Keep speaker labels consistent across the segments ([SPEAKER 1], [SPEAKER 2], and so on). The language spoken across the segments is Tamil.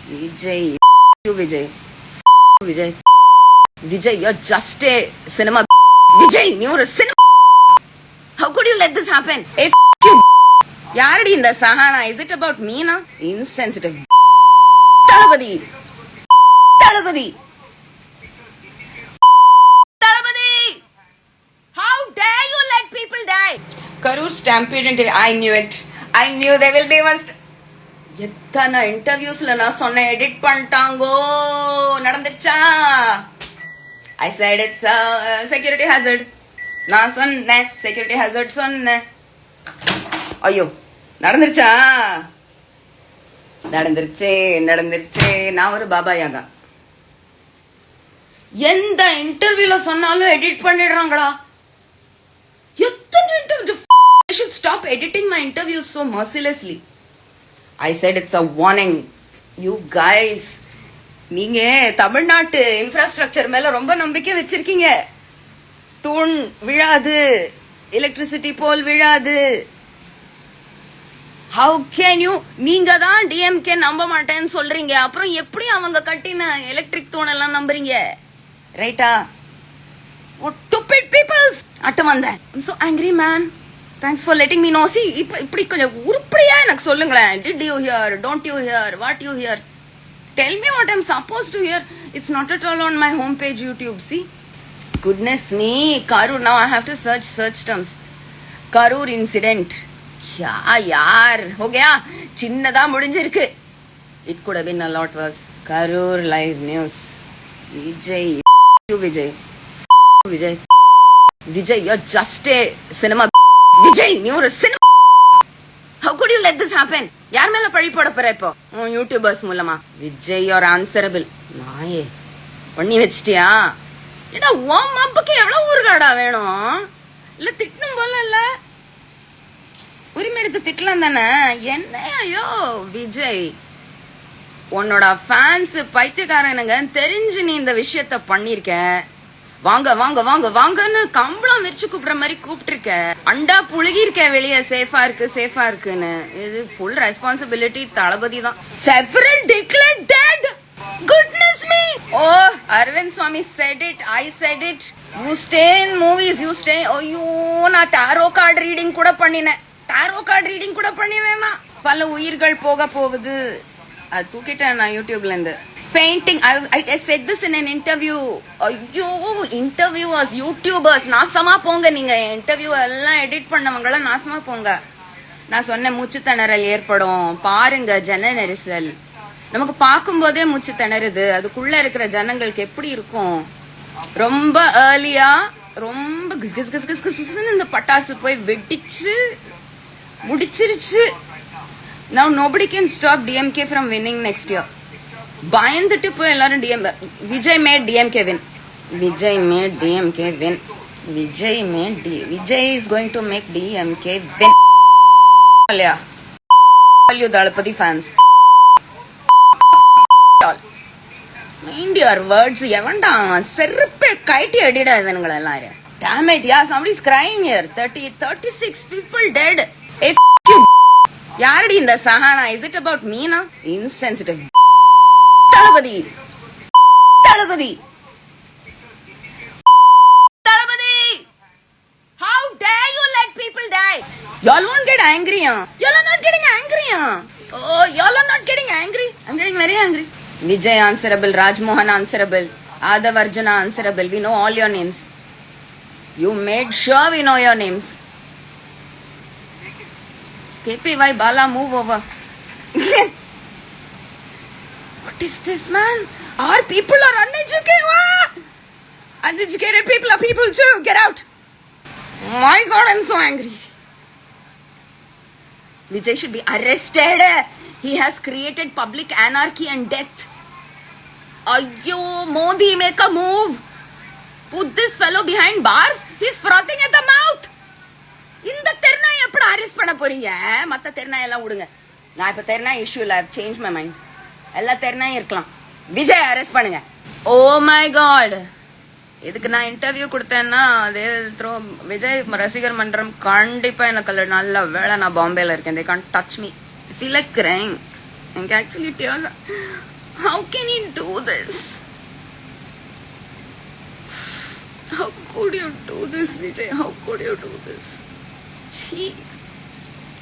[SPEAKER 1] Vijay, you Vijay. Vijay. Vijay, you're just a cinema. Vijay, you're a cinema. How could you let this happen? Hey, you. Yardi in the Sahana. Is it about me now? Insensitive. Talabadi. Talabadi. Talabadi. How dare you let people die? Karur stampeded. I knew it. I knew there will be one. எத்தனை இன்டர்வியூஸ்ல நான் சொன்னேன் எடிட் பண்ணிட்டாங்கோ நடந்துருச்சா I said it's a security hazard நான் சொன்னேன் security hazard சொன்னேன் ஐயோ நடந்துருச்சா நடந்துருச்சே நான் ஒரு பாபா யாகா எந்த இன்டர்வியூல சொன்னாலும் எடிட் பண்ணிடுறாங்களா எத்தனை interview I should stop editing my interviews so mercilessly. I said it's a warning. You guys, நீங்க தமிழ்நாட்டு இன்ஃப்ராஸ்ட்ரக்சர் மேல ரொம்ப நம்பிக்கை வச்சிருக்கீங்க. தூண் விழாது, எலக்ட்ரிசிட்டி போல் விழாது. How can you? நீங்க தான் DMK நம்ப மாட்டேன்னு சொல்றீங்க. அப்புறம் எப்படி அவங்க கட்டின எலக்ட்ரிக் தூண் எல்லாம் நம்புறீங்க? ரைட்டா? What stupid people! அட்ட வந்தேன். I'm so angry, man. Thanks for letting me know. See, இப்படி கொஞ்சம் உருப்படியா எனக்கு சொல்லுங்களேன். Did you hear? Don't you hear? What you hear? Tell me what I'm supposed to hear. It's not at all on my homepage YouTube. See? Goodness me. Karur. Now I have to search terms. Karur incident. क्या यार हो गया சின்னதா முடிஞ்சிருக்கு. It could have been a lot worse. Karur live news. Vijay, you Vijay. Vijay, you're just a cinema. Vijay, you're a cinema. How could you let this happen? யார் மேல பழி போட போற இப்போ யூடியூபர்ஸ் மூலமா விஜய் you're answerable. நாயே பண்ணி வச்சிட்டியா ஏடா ஓம் மம்புக்கு எவ்வளவு ஊர்காடா வேணும் இல்ல திட்டணும் போல இல்ல உரிமை எடுத்து திட்டலாம் தானே என்ன ஐயோ விஜய் உன்னோட ஃபேன்ஸ் பைத்தியக்காரனுங்க தெரிஞ்சு நீ இந்த விஷயத்த பண்ணிருக்க வாங்க வாங்க வாங்க வாங்கன்னு கம்பளம் வச்சு கூப்பிடுற மாதிரி கூப்பிட்டுருக்க அண்டா புழுகி இருக்க வெளியே சேஃபா இருக்குன்னு இது ஃபுல் ரெஸ்பான்சிபிலிட்டி தளபதி தான் several declared dead. Goodness me. Oh, Arvind Swamy said it. I said it. You stay in movies. You stay. ஐயோ நான் டாரோ கார்டு ரீடிங் கூட பண்ணினேன் பல உயிர்கள் போக போகுது அது தூக்கிட்டேன் நான் யூடியூப்ல இருந்து fainting. I said this in an interview. ஐயோ இன்டர்வியூவர்ஸ் யூடியூபர்ஸ் நாசமா போங்க நீங்க இன்டர்வியூ எல்லாம் எடிட் பண்ணவங்கள நாசமா போங்க நான் சொன்ன மூச்சு திணறல் ஏற்படும் பாருங்க ஜன நெரிசல் நமக்கு பார்க்கும் போதே மூச்சு திணறுது அதுக்குள்ள இருக்கிற ஜனங்களுக்கு எப்படி இருக்கும் ரொம்ப ஏர்லியா ரொம்ப kiss kiss kiss kiss kiss இந்த பட்டாசு போய் வெடிச்சு முடிச்சிருச்சு. Now nobody can stop DMK from winning next year. பயந்துட்டு போய் எல்லாரும் Vijay made DMK win Vijay is going to make DMK win இல்லையா Thalapathy fans mind your words எவன்டா செருப்பே கைட்டி அடிடா இவனுங்களை எல்லாரும் damn it yeah somebody is crying here 36 people dead. Hey you யாரடி இந்த Sahana is it about me now? Insensitive. Talabadi. How dare you let people die? Y'all won't get angry, huh? Y'all are not getting angry, huh? Oh, y'all are not getting angry. I'm getting very angry. Vijay answerable, Rajmohan answerable, Adav Arjuna answerable. We know all your names. You made sure we know your names. KPY Bala, move over. What is this, man? Our people are uneducated. Uneducated people are people too. Get out. My God, I'm so angry. Vijay should be arrested. He has created public anarchy and death. Ayyo, Modi, make a move. Put this fellow behind bars. He's frothing at the mouth. இந்த தெருநாய் எப்படி அரெஸ்ட் பண்ண போறீங்க மத்த தெருநாய் எல்லாம் விடுங்க நான் இப்ப தெருநாய் இஷ்யூல I have change my mind எல்லா தெருநாயும் இருக்கலாம் விஜய் அரெஸ்ட் பண்ணுங்க. ஓ மை காட் இதுக்கு நான் இன்டர்வியூ கொடுத்தேன்னா விஜய் ரசிகர் மன்றம் கண்டிப்பா எனக்கு நல்ல வேலை நான் பாம்பேல இருக்கேன். they can't touch me. I feel like crying. எனக்கு actually How can you do this? How could you do this, Vijay? How could you do this? Chee.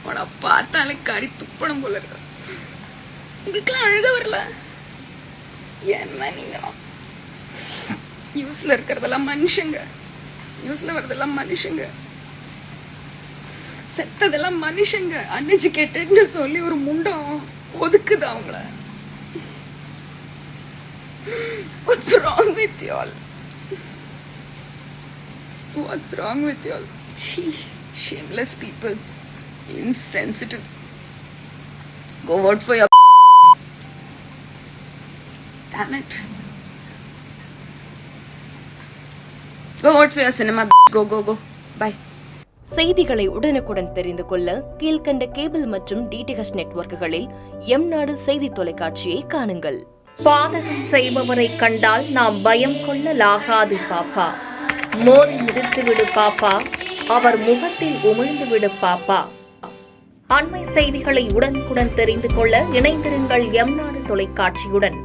[SPEAKER 1] உன பார்த்தாலே கறி துப்பணும் போல இருக்கு. உங்களுக்குலாம் அழுக வரல? என்ன நீங்க நியூஸ்ல இருக்கிறதெல்லாம் மனுஷங்க, நியூஸ்ல வரதெல்லாம் மனுஷங்க, செத்ததெல்லாம் மனுஷங்க. அன்எஜுகேட்டட்னு சொல்லி ஒரு முண்டம் ஒதுக்குது அவங்கள. What's wrong with you all? What's wrong with you all? Chee, shameless people, insensitive. Go vote for your damn it. Go vote for your cinema. Go. Bye.
[SPEAKER 2] செய்திகளை உடனுக்குடன் தெரிந்து கொள்ள கீழ்கண்ட கேபிள் மற்றும் டிடிஎச் நெட்வொர்க்குகளில் எம்நாடு செய்தி தொலைக்காட்சியை காணுங்கள். பாதகம் செய்பவரை கண்டால் நாம் பயம் கொள்ளலாகாது பாப்பா. மோதி மிதித்து விடு பாப்பா, அவர் முகத்தில் உமிழ்ந்து விடு பாப்பா. அண்மை செய்திகளை உடனுக்குடன் தெரிந்து கொள்ள இணைந்திருங்கள் எம்நாடு தொலைக்காட்சியுடன்.